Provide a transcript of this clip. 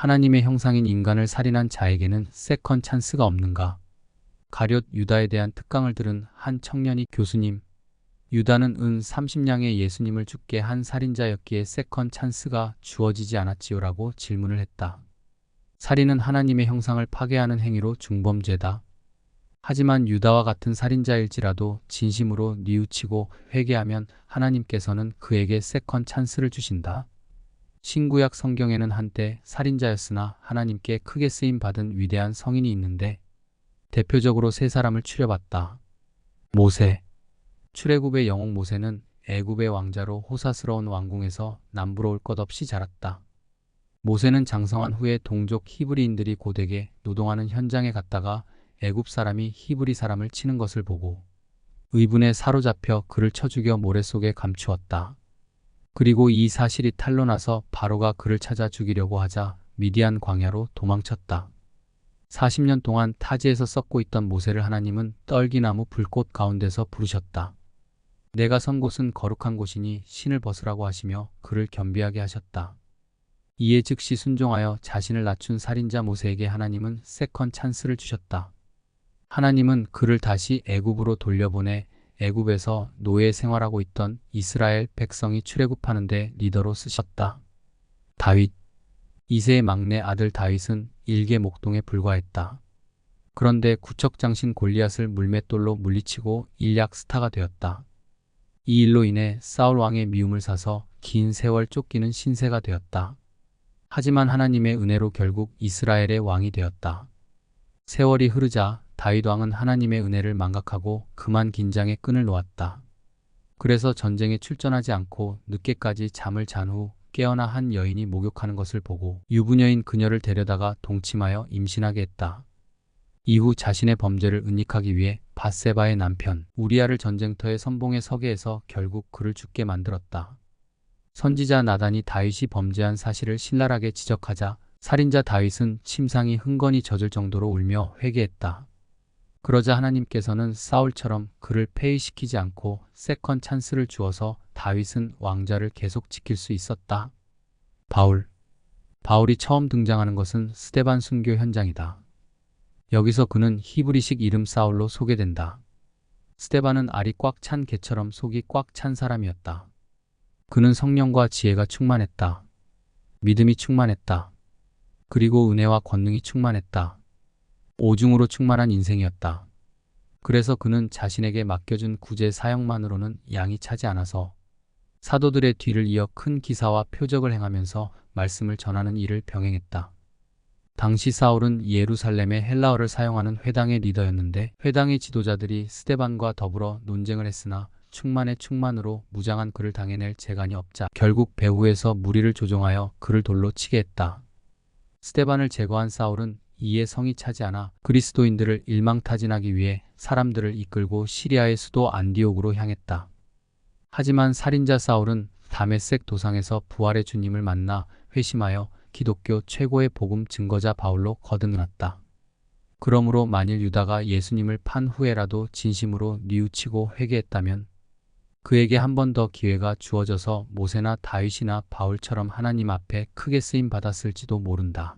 하나님의 형상인 인간을 살인한 자에게는 세컨 찬스가 없는가? 가룟 유다에 대한 특강을 들은 한 청년이 교수님, 유다는 은 30냥의 예수님을 죽게 한 살인자였기에 세컨 찬스가 주어지지 않았지요라고 질문을 했다. 살인은 하나님의 형상을 파괴하는 행위로 중범죄다. 하지만 유다와 같은 살인자일지라도 진심으로 뉘우치고 회개하면 하나님께서는 그에게 세컨 찬스를 주신다. 신구약 성경에는 한때 살인자였으나 하나님께 크게 쓰임받은 위대한 성인이 있는데 대표적으로 세 사람을 추려봤다. 모세. 출애굽의 영웅 모세는 애굽의 왕자로 호사스러운 왕궁에서 남부러울 것 없이 자랐다. 모세는 장성한 후에 동족 히브리인들이 고되게 노동하는 현장에 갔다가 애굽 사람이 히브리 사람을 치는 것을 보고 의분에 사로잡혀 그를 쳐 죽여 모래 속에 감추었다. 그리고 이 사실이 탄로나서 바로가 그를 찾아 죽이려고 하자 미디안 광야로 도망쳤다. 40년 동안 타지에서 썩고 있던 모세를 하나님은 떨기나무 불꽃 가운데서 부르셨다. 내가 선 곳은 거룩한 곳이니 신을 벗으라고 하시며 그를 겸비하게 하셨다. 이에 즉시 순종하여 자신을 낮춘 살인자 모세에게 하나님은 세컨 찬스를 주셨다. 하나님은 그를 다시 애굽으로 돌려보내 애굽에서 노예 생활하고 있던 이스라엘 백성이 출애굽하는 데 리더로 쓰셨다. 다윗. 이새의 막내 아들 다윗은 일개 목동에 불과했다. 그런데 구척장신 골리앗을 물맷돌로 물리치고 일약 스타가 되었다. 이 일로 인해 사울 왕의 미움을 사서 긴 세월 쫓기는 신세가 되었다. 하지만 하나님의 은혜로 결국 이스라엘의 왕이 되었다. 세월이 흐르자 다윗 왕은 하나님의 은혜를 망각하고 그만 긴장의 끈을 놓았다. 그래서 전쟁에 출전하지 않고 늦게까지 잠을 잔 후 깨어나 한 여인이 목욕하는 것을 보고 유부녀인 그녀를 데려다가 동침하여 임신하게 했다. 이후 자신의 범죄를 은닉하기 위해 밧세바의 남편 우리아를 전쟁터의 선봉에 서게 해서 결국 그를 죽게 만들었다. 선지자 나단이 다윗이 범죄한 사실을 신랄하게 지적하자 살인자 다윗은 침상이 흥건히 젖을 정도로 울며 회개했다. 그러자 하나님께서는 사울처럼 그를 폐위시키지 않고 세컨 찬스를 주어서 다윗은 왕좌를 계속 지킬 수 있었다. 바울. 바울이 처음 등장하는 것은 스데반 순교 현장이다. 여기서 그는 히브리식 이름 사울로 소개된다. 스데반은 알이 꽉 찬 개처럼 속이 꽉 찬 사람이었다. 그는 성령과 지혜가 충만했다. 믿음이 충만했다. 그리고 은혜와 권능이 충만했다. 오중으로 충만한 인생이었다. 그래서 그는 자신에게 맡겨준 구제 사역만으로는 양이 차지 않아서 사도들의 뒤를 이어 큰 기사와 표적을 행하면서 말씀을 전하는 일을 병행했다. 당시 사울은 예루살렘의 헬라어를 사용하는 회당의 리더였는데 회당의 지도자들이 스데반과 더불어 논쟁을 했으나 충만의 충만으로 무장한 그를 당해낼 재간이 없자 결국 배후에서 무리를 조종하여 그를 돌로 치게 했다. 스데반을 제거한 사울은 이에 성이 차지 않아 그리스도인들을 일망타진하기 위해 사람들을 이끌고 시리아의 수도 안디옥으로 향했다. 하지만 살인자 사울은 다메섹 도상에서 부활의 주님을 만나 회심하여 기독교 최고의 복음 증거자 바울로 거듭났다. 그러므로 만일 유다가 예수님을 판 후에라도 진심으로 뉘우치고 회개했다면 그에게 한 번 더 기회가 주어져서 모세나 다윗이나 바울처럼 하나님 앞에 크게 쓰임 받았을지도 모른다.